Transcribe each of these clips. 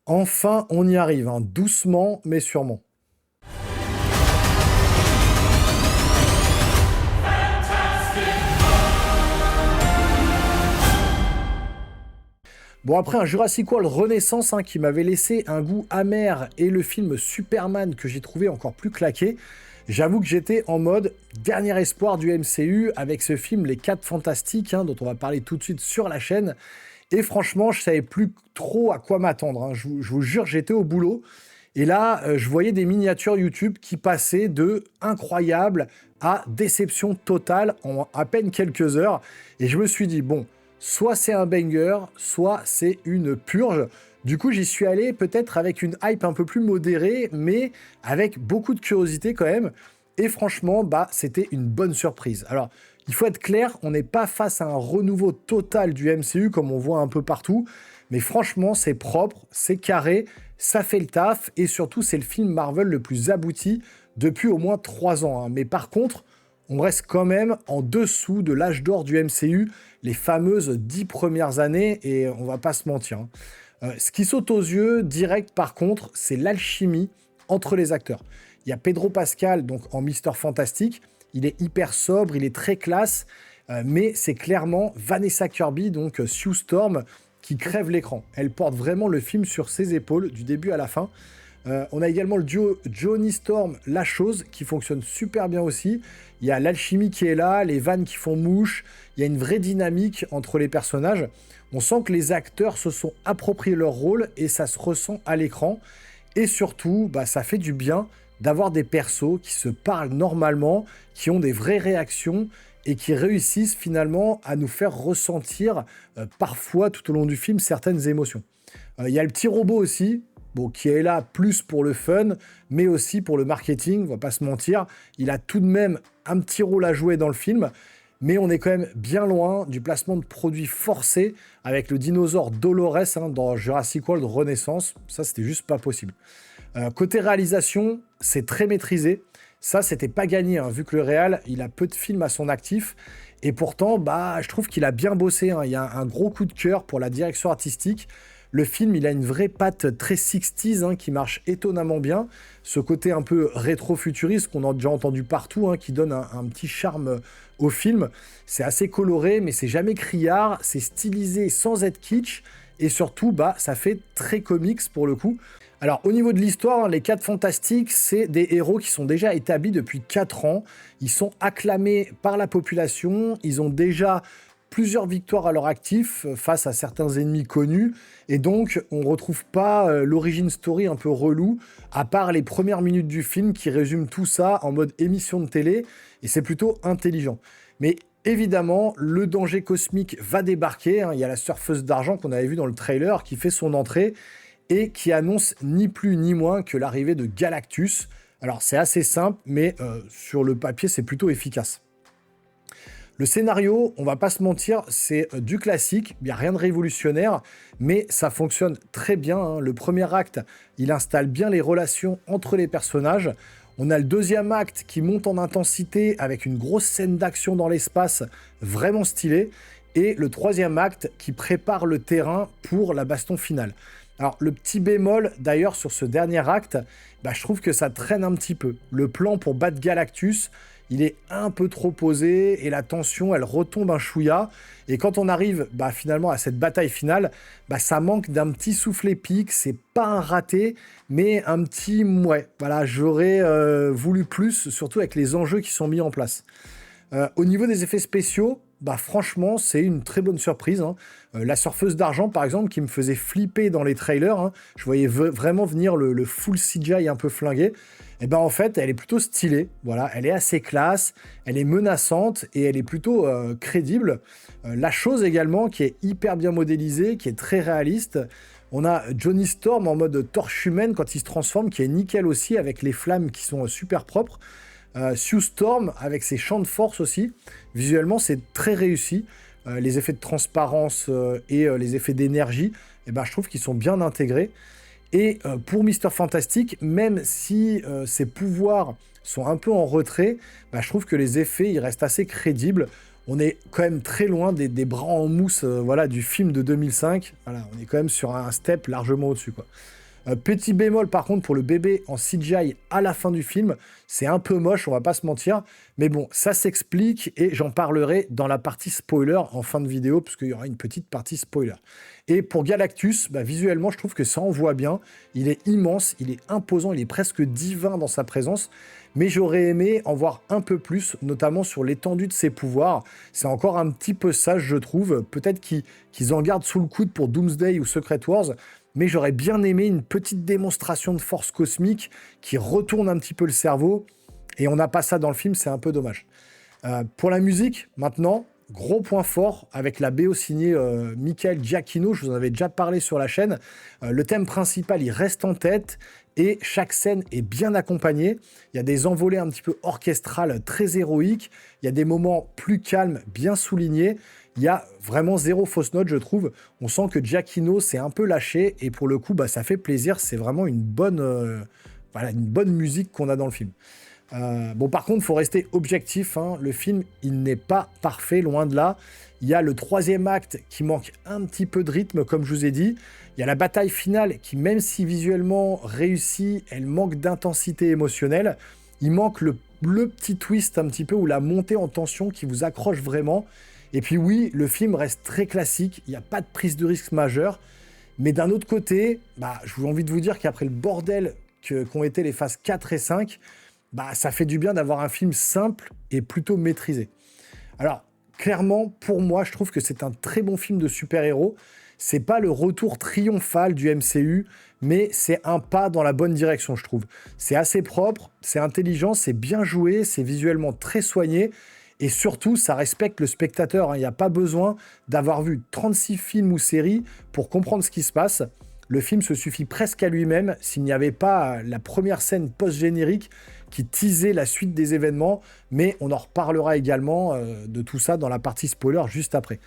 Enfin, on y arrive, hein, doucement mais sûrement. Bon, après un Jurassic World Renaissance hein, qui m'avait laissé un goût amer et le film Superman que j'ai trouvé encore plus claqué, j'avoue que j'étais en mode dernier espoir du MCU avec ce film Les 4 Fantastiques hein, dont on va parler tout de suite sur la chaîne. Et franchement, je savais plus trop à quoi m'attendre, hein. Je vous jure, j'étais au boulot. Et là, je voyais des miniatures YouTube qui passaient de incroyable à déception totale en à peine quelques heures. Et je me suis dit, bon, soit c'est un banger, soit c'est une purge. Du coup, j'y suis allé peut-être avec une hype un peu plus modérée, mais avec beaucoup de curiosité quand même. Et franchement, bah, c'était une bonne surprise. Alors, il faut être clair, on n'est pas face à un renouveau total du MCU comme on voit un peu partout, mais franchement, c'est propre, c'est carré, ça fait le taf, et surtout, c'est le film Marvel le plus abouti depuis au moins 3 ans, hein. Mais par contre, on reste quand même en dessous de l'âge d'or du MCU, les fameuses 10 premières années, et on va pas se mentir, hein. Ce qui saute aux yeux, direct par contre, c'est l'alchimie entre les acteurs. Il y a Pedro Pascal, donc en Mister Fantastic, il est hyper sobre, il est très classe, mais c'est clairement Vanessa Kirby, donc Sue Storm, qui crève l'écran. Elle porte vraiment le film sur ses épaules, du début à la fin. On a également le duo Johnny Storm, La Chose, qui fonctionne super bien aussi. Il y a l'alchimie qui est là, les vannes qui font mouche, il y a une vraie dynamique entre les personnages. On sent que les acteurs se sont appropriés leur rôle et ça se ressent à l'écran. Et surtout, bah, ça fait du bien d'avoir des persos qui se parlent normalement, qui ont des vraies réactions et qui réussissent finalement à nous faire ressentir parfois tout au long du film certaines émotions. Il y a le petit robot aussi, bon, qui est là plus pour le fun, mais aussi pour le marketing, on va pas se mentir. Il a tout de même un petit rôle à jouer dans le film, mais on est quand même bien loin du placement de produits forcés avec le dinosaure Dolores hein, dans Jurassic World Renaissance. Ça, c'était juste pas possible. Côté réalisation, c'est très maîtrisé. Ça, c'était pas gagné, hein, vu que le réal, il a peu de films à son actif. Et pourtant, bah, je trouve qu'il a bien bossé, hein. Il y a un gros coup de cœur pour la direction artistique. Le film, il a une vraie patte très 60s hein, qui marche étonnamment bien. Ce côté un peu rétro-futuriste qu'on a déjà entendu partout, hein, qui donne un petit charme au film. C'est assez coloré, mais c'est jamais criard. C'est stylisé sans être kitsch. Et surtout, bah, ça fait très comics pour le coup. Alors, au niveau de l'histoire, les 4 Fantastiques, c'est des héros qui sont déjà établis depuis 4 ans. Ils sont acclamés par la population. Ils ont déjà plusieurs victoires à leur actif face à certains ennemis connus. Et donc, on ne retrouve pas l'origin story un peu relou, à part les premières minutes du film qui résument tout ça en mode émission de télé. Et c'est plutôt intelligent. Mais évidemment, le danger cosmique va débarquer, hein. Il y a la surfeuse d'argent qu'on avait vue dans le trailer qui fait son entrée et qui annonce ni plus ni moins que l'arrivée de Galactus. Alors c'est assez simple, mais sur le papier c'est plutôt efficace. Le scénario, on va pas se mentir, c'est du classique, il n'y a rien de révolutionnaire, mais ça fonctionne très bien, hein. Le premier acte, il installe bien les relations entre les personnages. On a le deuxième acte qui monte en intensité avec une grosse scène d'action dans l'espace, vraiment stylée. Et le troisième acte qui prépare le terrain pour la baston finale. Alors, le petit bémol, d'ailleurs, sur ce dernier acte, bah, je trouve que ça traîne un petit peu. Le plan pour battre Galactus, il est un peu trop posé et la tension, elle retombe un chouïa. Et quand on arrive bah, finalement à cette bataille finale, bah, ça manque d'un petit souffle épique. C'est pas un raté, mais un petit ouais. Voilà, j'aurais voulu plus, surtout avec les enjeux qui sont mis en place. Au niveau des effets spéciaux, bah franchement, c'est une très bonne surprise, hein. La surfeuse d'argent, par exemple, qui me faisait flipper dans les trailers, hein, je voyais vraiment venir le full CGI un peu flingué. Et ben en fait, elle est plutôt stylée. Voilà, elle est assez classe, elle est menaçante et elle est plutôt crédible. La chose également, qui est hyper bien modélisée, qui est très réaliste. On a Johnny Storm en mode torche humaine quand il se transforme, qui est nickel aussi, avec les flammes qui sont super propres. Sue Storm avec ses champs de force aussi. Visuellement, c'est très réussi. Les effets de transparence et les effets d'énergie, eh ben, je trouve qu'ils sont bien intégrés. Et pour Mister Fantastic, même si ses pouvoirs sont un peu en retrait, bah, je trouve que les effets ils restent assez crédibles. on est quand même très loin des bras en mousse voilà, du film de 2005. Voilà, on est quand même sur un step largement au-dessus, quoi. Petit bémol par contre pour le bébé en CGI à la fin du film, c'est un peu moche, on va pas se mentir, mais bon, ça s'explique et j'en parlerai dans la partie spoiler en fin de vidéo, parce qu'il y aura une petite partie spoiler. Et pour Galactus, bah, visuellement, je trouve que ça envoie bien, il est immense, il est imposant, il est presque divin dans sa présence, mais j'aurais aimé en voir un peu plus, notamment sur l'étendue de ses pouvoirs. C'est encore un petit peu sage, je trouve, peut-être qu'ils en gardent sous le coude pour Doomsday ou Secret Wars, mais j'aurais bien aimé une petite démonstration de force cosmique qui retourne un petit peu le cerveau, et on n'a pas ça dans le film, c'est un peu dommage. Pour la musique, maintenant, gros point fort, avec la BO signée Michael Giacchino, je vous en avais déjà parlé sur la chaîne. Le thème principal, il reste en tête, et chaque scène est bien accompagnée. Il y a des envolées un petit peu orchestrales très héroïques, il y a des moments plus calmes, bien soulignés. Il y a vraiment zéro fausse note, je trouve. On sent que Giacchino s'est un peu lâché, et pour le coup, bah, ça fait plaisir. C'est vraiment une bonne musique qu'on a dans le film. Bon, par contre, il faut rester objectif, hein. Le film, il n'est pas parfait, loin de là. Il y a le troisième acte qui manque un petit peu de rythme, comme je vous ai dit. Il y a la bataille finale qui, même si visuellement réussie, elle manque d'intensité émotionnelle. Il manque le petit twist un petit peu, ou la montée en tension qui vous accroche vraiment. Et puis oui, le film reste très classique, il n'y a pas de prise de risque majeure. Mais d'un autre côté, bah, j'ai envie de vous dire qu'après le bordel qu'ont été les phases 4 et 5, bah, ça fait du bien d'avoir un film simple et plutôt maîtrisé. Alors, clairement, pour moi, je trouve que c'est un très bon film de super-héros. C'est pas le retour triomphal du MCU, mais c'est un pas dans la bonne direction, je trouve. C'est assez propre, c'est intelligent, c'est bien joué, c'est visuellement très soigné, et surtout, ça respecte le spectateur, hein. Il n'y a pas besoin d'avoir vu 36 films ou séries pour comprendre ce qui se passe. Le film se suffit presque à lui-même s'il n'y avait pas la première scène post-générique qui teasait la suite des événements, mais on en reparlera également de tout ça dans la partie spoiler juste après.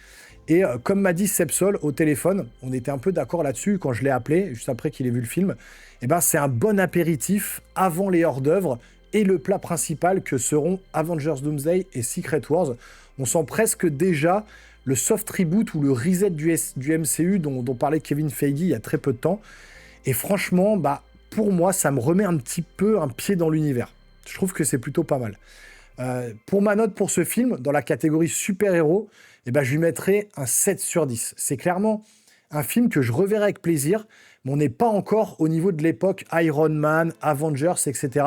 Et comme m'a dit Sepsol au téléphone, on était un peu d'accord là-dessus quand je l'ai appelé, juste après qu'il ait vu le film, et ben c'est un bon apéritif avant les hors-d'œuvre et le plat principal que seront Avengers Doomsday et Secret Wars. On sent presque déjà le soft reboot ou le reset du MCU dont parlait Kevin Feige il y a très peu de temps. Et franchement, bah, pour moi, ça me remet un petit peu un pied dans l'univers. Je trouve que c'est plutôt pas mal. Pour ma note pour ce film, dans la catégorie super-héros, eh ben, je lui mettrai un 7 sur 10. C'est clairement un film que je reverrai avec plaisir, mais on n'est pas encore au niveau de l'époque Iron Man, Avengers, etc.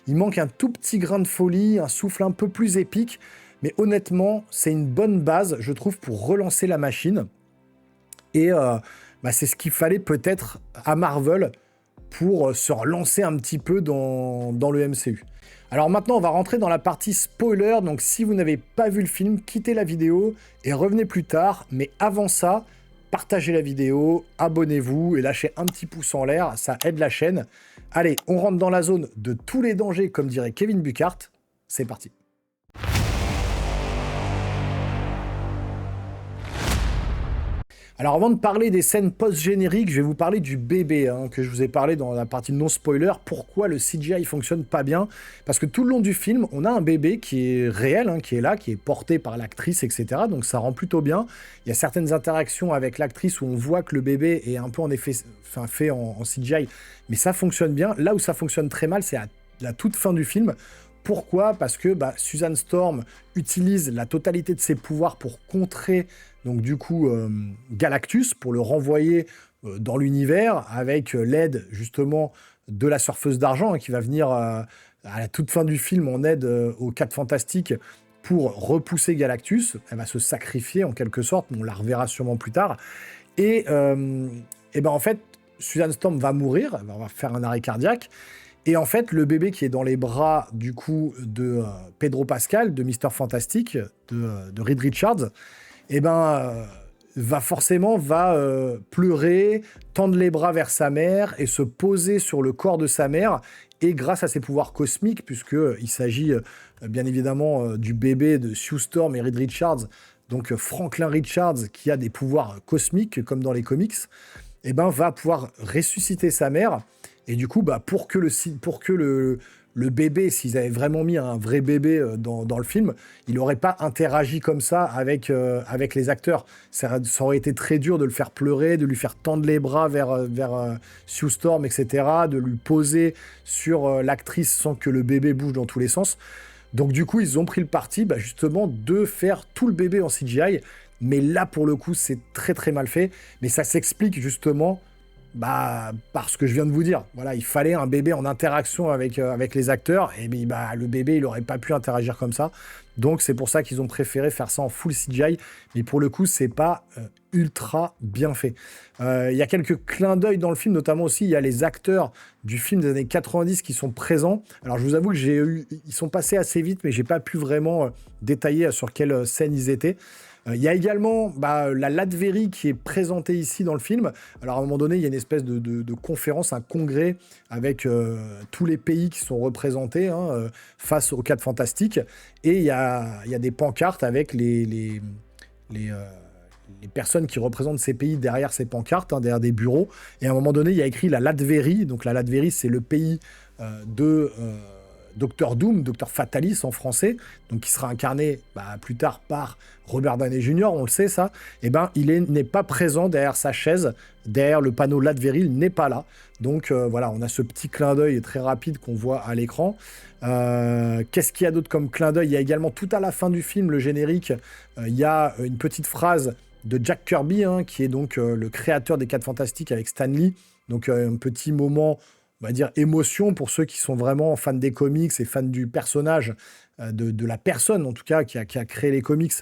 Il manque un tout petit grain de folie, un souffle un peu plus épique, mais honnêtement, c'est une bonne base, je trouve, pour relancer la machine. Et bah, c'est ce qu'il fallait peut-être à Marvel pour se relancer un petit peu dans le MCU. Alors maintenant, on va rentrer dans la partie spoiler, donc si vous n'avez pas vu le film, quittez la vidéo et revenez plus tard, mais avant ça, partagez la vidéo, abonnez-vous et lâchez un petit pouce en l'air, ça aide la chaîne. Allez, on rentre dans la zone de tous les dangers, comme dirait Kevin Buchart, c'est parti. Alors avant de parler des scènes post-génériques, je vais vous parler du bébé, hein, que je vous ai parlé dans la partie non-spoiler. Pourquoi le CGI fonctionne pas bien? Parce que tout le long du film, on a un bébé qui est réel, hein, qui est là, qui est porté par l'actrice, etc. Donc ça rend plutôt bien. Il y a certaines interactions avec l'actrice où on voit que le bébé est un peu en effet, fait en CGI, mais ça fonctionne bien. Là où ça fonctionne très mal, c'est à la toute fin du film. Pourquoi? Parce que Susan Storm utilise la totalité de ses pouvoirs pour contrer donc du coup Galactus, pour le renvoyer dans l'univers avec l'aide justement de la surfeuse d'argent, hein, qui va venir à la toute fin du film en aide aux 4 Fantastiques pour repousser Galactus. Elle va se sacrifier en quelque sorte, mais on la reverra sûrement plus tard. Et en fait, Susan Storm va mourir, elle va faire un arrêt cardiaque. Et en fait, le bébé qui est dans les bras, du coup, de Pedro Pascal, de Mr. Fantastic, de Reed Richards, va forcément pleurer, tendre les bras vers sa mère et se poser sur le corps de sa mère. Et grâce à ses pouvoirs cosmiques, puisqu'il s'agit bien évidemment du bébé de Sue Storm et Reed Richards, donc Franklin Richards, qui a des pouvoirs cosmiques, comme dans les comics, va pouvoir ressusciter sa mère. Et du coup, pour que le le bébé, s'ils avaient vraiment mis un vrai bébé dans le film, il n'aurait pas interagi comme ça avec les acteurs. Ça aurait été très dur de le faire pleurer, de lui faire tendre les bras vers Sue Storm, etc., de lui poser sur l'actrice sans que le bébé bouge dans tous les sens. Donc du coup, ils ont pris le parti justement de faire tout le bébé en CGI. Mais là, pour le coup, c'est très très mal fait. Mais ça s'explique justement par ce que je viens de vous dire. Voilà, il fallait un bébé en interaction avec les acteurs. Et bien, le bébé, il n'aurait pas pu interagir comme ça. Donc c'est pour ça qu'ils ont préféré faire ça en full CGI. Mais pour le coup, c'est pas ultra bien fait. Il y a quelques clins d'œil dans le film, notamment aussi, il y a les acteurs du film des années 90 qui sont présents. Alors je vous avoue que ils sont passés assez vite, mais j'ai pas pu vraiment détailler sur quelle scène ils étaient. Il y a également la Latverie qui est présentée ici dans le film. Alors à un moment donné, il y a une espèce de conférence, un congrès avec tous les pays qui sont représentés face aux 4 Fantastiques. Et il y a des pancartes avec les personnes qui représentent ces pays derrière ces pancartes, derrière des bureaux. Et à un moment donné, il y a écrit la Latverie. Donc la Latverie, c'est le pays de Docteur Doom, Docteur Fatalis en français, donc qui sera incarné plus tard par Robert Downey Jr., on le sait ça. Et n'est pas présent derrière sa chaise, derrière le panneau Latverie, il n'est pas là. Donc voilà, on a ce petit clin d'œil très rapide qu'on voit à l'écran. Qu'est-ce qu'il y a d'autre comme clin d'œil? Il y a également tout à la fin du film, le générique, il y a une petite phrase de Jack Kirby, qui est donc le créateur des 4 Fantastiques avec Stan Lee. Donc un petit moment, on va dire, émotion pour ceux qui sont vraiment fans des comics et fans du personnage, de la personne en tout cas qui a créé les comics.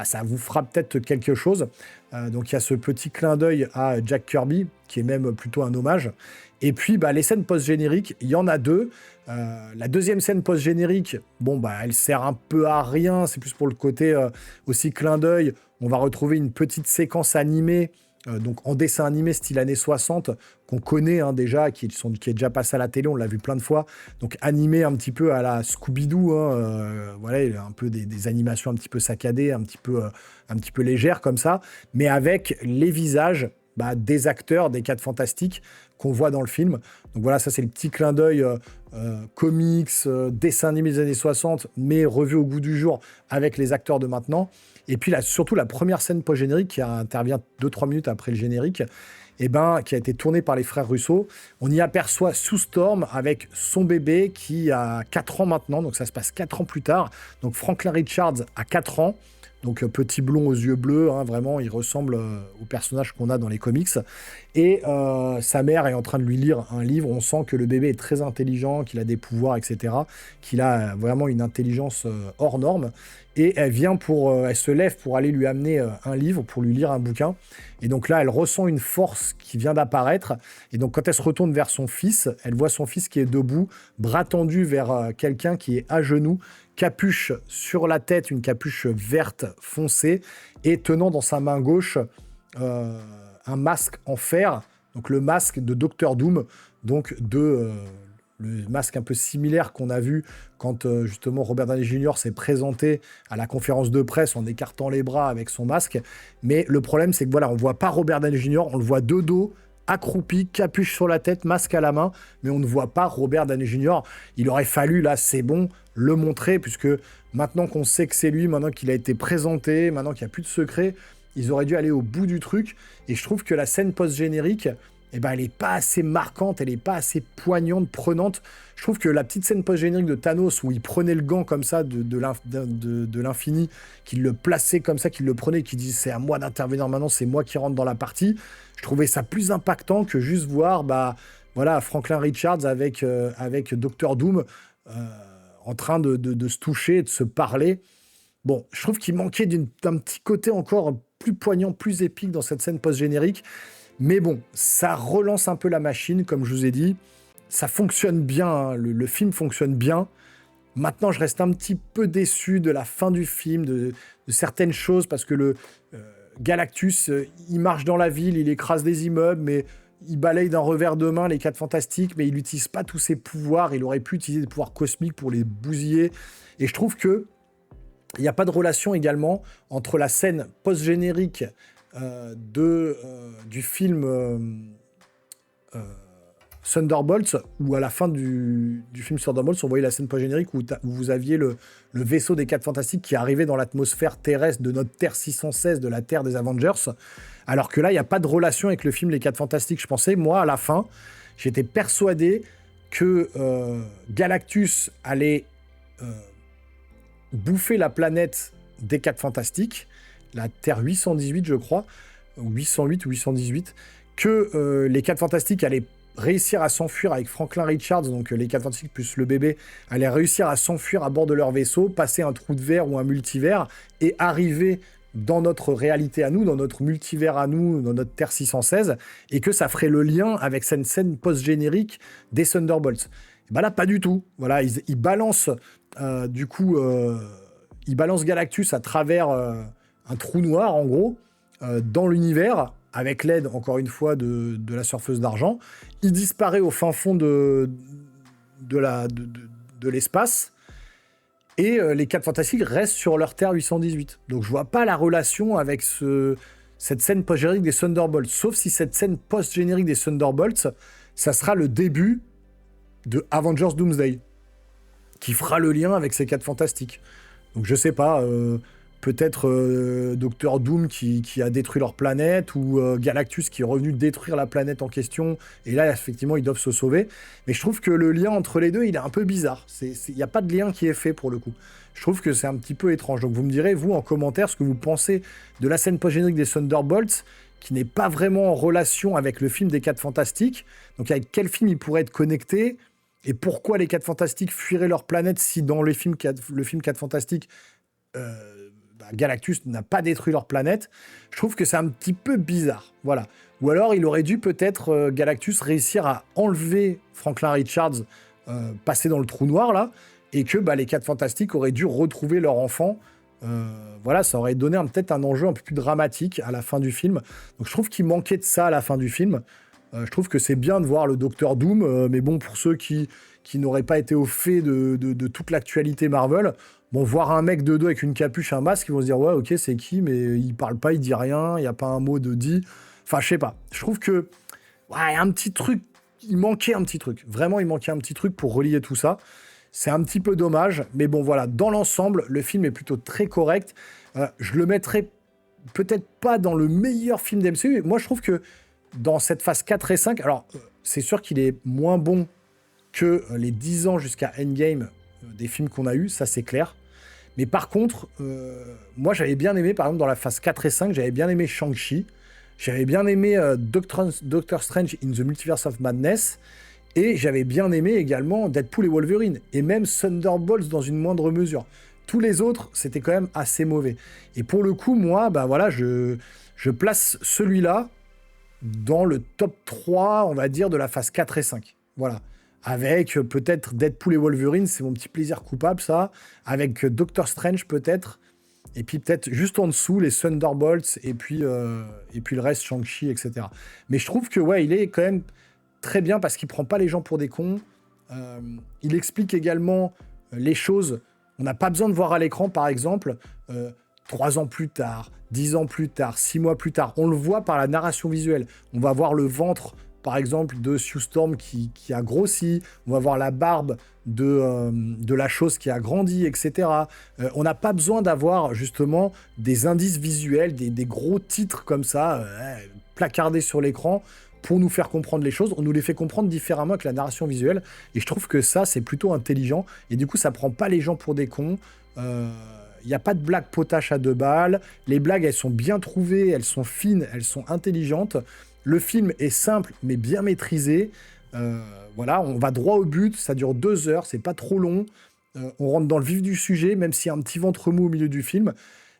Ça vous fera peut-être quelque chose. Donc il y a ce petit clin d'œil à Jack Kirby qui est même plutôt un hommage. Et puis les scènes post-génériques, il y en a 2. La deuxième scène post-générique, elle sert un peu à rien, c'est plus pour le côté aussi clin d'œil. On va retrouver une petite séquence animée, donc en dessin animé style années 60, qu'on connaît déjà, qui est déjà passé à la télé, on l'a vu plein de fois. Donc animé un petit peu à la Scooby-Doo, voilà, il y a un peu des animations un petit peu saccadées, un petit peu légères comme ça, mais avec les visages des acteurs des 4 Fantastiques qu'on voit dans le film. Donc voilà, ça c'est le petit clin d'œil comics, dessin animé des années 60, mais revu au goût du jour avec les acteurs de maintenant. Et puis surtout la première scène post-générique qui intervient 2-3 minutes après le générique, qui a été tournée par les frères Russo. On y aperçoit Sue Storm avec son bébé qui a 4 ans maintenant, donc ça se passe 4 ans plus tard. Donc Franklin Richards a 4 ans. Donc petit blond aux yeux bleus, vraiment, il ressemble au personnage qu'on a dans les comics. Et sa mère est en train de lui lire un livre. On sent que le bébé est très intelligent, qu'il a des pouvoirs, etc. Qu'il a vraiment une intelligence hors norme. Et elle se lève pour aller lui amener un livre, pour lui lire un bouquin. Et donc là, elle ressent une force qui vient d'apparaître. Et donc quand elle se retourne vers son fils, elle voit son fils qui est debout, bras tendus vers quelqu'un qui est à genoux, capuche sur la tête, une capuche verte foncée, et tenant dans sa main gauche un masque en fer, donc le masque de Docteur Doom, donc le masque un peu similaire qu'on a vu quand justement Robert Downey Jr. s'est présenté à la conférence de presse en écartant les bras avec son masque. Mais le problème, c'est que voilà, on voit pas Robert Downey Jr., on le voit de dos, accroupi, capuche sur la tête, masque à la main, mais on ne voit pas Robert Downey Jr. Il aurait fallu, là, c'est bon, le montrer, puisque maintenant qu'on sait que c'est lui, maintenant qu'il a été présenté, maintenant qu'il n'y a plus de secret, ils auraient dû aller au bout du truc. Et je trouve que la scène post-générique, elle n'est pas assez marquante, elle n'est pas assez poignante, prenante. Je trouve que la petite scène post-générique de Thanos, où il prenait le gant comme ça de l'infini, qu'il le plaçait comme ça, qu'il le prenait, qu'il disait c'est à moi d'intervenir maintenant, c'est moi qui rentre dans la partie, je trouvais ça plus impactant que juste voir voilà, Franklin Richards avec Docteur Doom en train de se toucher, de se parler. Bon, je trouve qu'il manquait d'un petit côté encore plus poignant, plus épique dans cette scène post-générique. Mais bon, ça relance un peu la machine, comme je vous ai dit. Ça fonctionne bien, le film fonctionne bien. Maintenant, je reste un petit peu déçu de la fin du film, de certaines choses, parce que le Galactus, il marche dans la ville, il écrase des immeubles, mais il balaye d'un revers de main les 4 Fantastiques, mais il n'utilise pas tous ses pouvoirs. Il aurait pu utiliser des pouvoirs cosmiques pour les bousiller. Et je trouve que il n'y a pas de relation également entre la scène post-générique du film Thunderbolts, où à la fin du film Thunderbolts, on voyait la scène post-générique où vous aviez le vaisseau des 4 Fantastiques qui arrivait dans l'atmosphère terrestre de notre Terre 616, de la Terre des Avengers, alors que là, il n'y a pas de relation avec le film Les 4 Fantastiques. Je pensais, moi, à la fin, j'étais persuadé que Galactus allait bouffer la planète des 4 Fantastiques, la Terre 818, je crois, 808 ou 818, que les 4 Fantastiques allaient réussir à s'enfuir avec Franklin Richards, donc les 4 Fantastiques plus le bébé, allaient réussir à s'enfuir à bord de leur vaisseau, passer un trou de verre ou un multivers, et arriver dans notre réalité à nous, dans notre multivers à nous, dans notre Terre 616, et que ça ferait le lien avec cette scène post-générique des Thunderbolts. Et ben là, pas du tout. Voilà, ils balancent, ils balancent Galactus à travers un trou noir, en gros, dans l'univers, avec l'aide, encore une fois, de la surfeuse d'argent. Il disparaît au fin fond de l'espace. Et les 4 Fantastiques restent sur leur Terre 818. Donc je vois pas la relation avec cette scène post-générique des Thunderbolts. Sauf si cette scène post-générique des Thunderbolts, ça sera le début de Avengers Doomsday, qui fera le lien avec ces 4 Fantastiques. Donc je sais pas, peut-être Docteur Doom qui a détruit leur planète, ou Galactus qui est revenu détruire la planète en question, et là effectivement ils doivent se sauver. Mais je trouve que le lien entre les deux, il est un peu bizarre. Il n'y a pas de lien qui est fait pour le coup. Je trouve que c'est un petit peu étrange. Donc vous me direz, vous en commentaire, ce que vous pensez de la scène post-générique des Thunderbolts, qui n'est pas vraiment en relation avec le film des 4 Fantastiques. Donc avec quel film il pourrait être connecté, et pourquoi les 4 Fantastiques fuiraient leur planète si dans le film 4 Fantastiques, Galactus n'a pas détruit leur planète. Je trouve que c'est un petit peu bizarre. Voilà. Ou alors, il aurait dû peut-être, Galactus, réussir à enlever Franklin Richards, passer dans le trou noir, là, et que les 4 Fantastiques auraient dû retrouver leur enfant. Voilà, ça aurait donné peut-être un enjeu un peu plus dramatique à la fin du film. Donc je trouve qu'il manquait de ça à la fin du film. Je trouve que c'est bien de voir le Docteur Doom, mais bon, pour ceux qui n'auraient pas été au fait de toute l'actualité Marvel, bon, voir un mec de dos avec une capuche, un masque, ils vont se dire, ouais, ok, c'est qui, mais il parle pas, il dit rien, il n'y a pas un mot de dit. Enfin, je sais pas. Je trouve que, ouais, un petit truc, il manquait un petit truc. Vraiment, il manquait un petit truc pour relier tout ça. C'est un petit peu dommage, mais bon, voilà, dans l'ensemble, le film est plutôt très correct. Je le mettrai peut-être pas dans le meilleur film d'MCU. Moi, je trouve que dans cette phase 4 et 5, alors, c'est sûr qu'il est moins bon que les 10 ans jusqu'à Endgame des films qu'on a eus, ça c'est clair. Mais par contre, moi j'avais bien aimé, par exemple dans la phase 4 et 5, j'avais bien aimé Shang-Chi, j'avais bien aimé Doctor Strange in the Multiverse of Madness, et j'avais bien aimé également Deadpool et Wolverine, et même Thunderbolts dans une moindre mesure. Tous les autres, c'était quand même assez mauvais. Et pour le coup, moi, voilà, je place celui-là dans le top 3, on va dire, de la phase 4 et 5. Voilà. Avec peut-être Deadpool et Wolverine, c'est mon petit plaisir coupable, ça. Avec Doctor Strange, peut-être. Et puis peut-être juste en dessous, les Thunderbolts, et puis le reste, Shang-Chi, etc. Mais je trouve que, ouais, il est quand même très bien parce qu'il prend pas les gens pour des cons. Il explique également les choses. On n'a pas besoin de voir à l'écran, par exemple, 3 ans plus tard, 10 ans plus tard, 6 mois plus tard. On le voit par la narration visuelle. On va voir le ventre, par exemple, de Sue Storm qui a grossi. On va voir la barbe de la chose qui a grandi, etc. On n'a pas besoin d'avoir, justement, des indices visuels, des gros titres comme ça, placardés sur l'écran, pour nous faire comprendre les choses. On nous les fait comprendre différemment avec la narration visuelle. Et je trouve que ça, c'est plutôt intelligent. Et du coup, ça prend pas les gens pour des cons. Il n'y a pas de blagues potaches à 2 balles. Les blagues, elles sont bien trouvées, elles sont fines, elles sont intelligentes. Le film est simple, mais bien maîtrisé. Voilà, on va droit au but, ça dure 2 heures, c'est pas trop long. On rentre dans le vif du sujet, même s'il y a un petit ventre mou au milieu du film.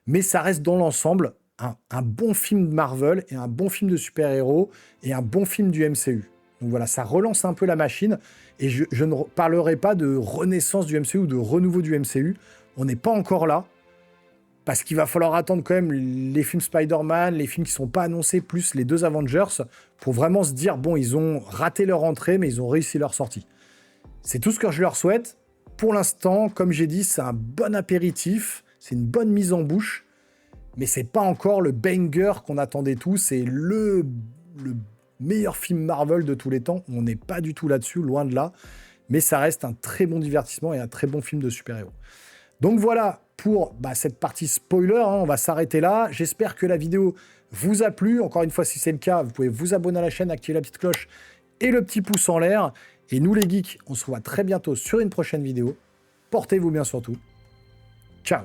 Mais ça reste dans l'ensemble un bon film de Marvel, et un bon film de super-héros, et un bon film du MCU. Donc voilà, ça relance un peu la machine. Et je ne parlerai pas de renaissance du MCU ou de renouveau du MCU. On n'est pas encore là. Parce qu'il va falloir attendre quand même les films Spider-Man, les films qui ne sont pas annoncés, plus les 2 Avengers, pour vraiment se dire, bon, ils ont raté leur entrée, mais ils ont réussi leur sortie. C'est tout ce que je leur souhaite. Pour l'instant, comme j'ai dit, c'est un bon apéritif, c'est une bonne mise en bouche, mais c'est pas encore le banger qu'on attendait tous, c'est le meilleur film Marvel de tous les temps. On n'est pas du tout là-dessus, loin de là. Mais ça reste un très bon divertissement et un très bon film de super-héros. Donc voilà pour cette partie spoiler, hein, on va s'arrêter là. J'espère que la vidéo vous a plu. Encore une fois, si c'est le cas, vous pouvez vous abonner à la chaîne, activer la petite cloche et le petit pouce en l'air. Et nous les geeks, on se voit très bientôt sur une prochaine vidéo. Portez-vous bien surtout. Ciao.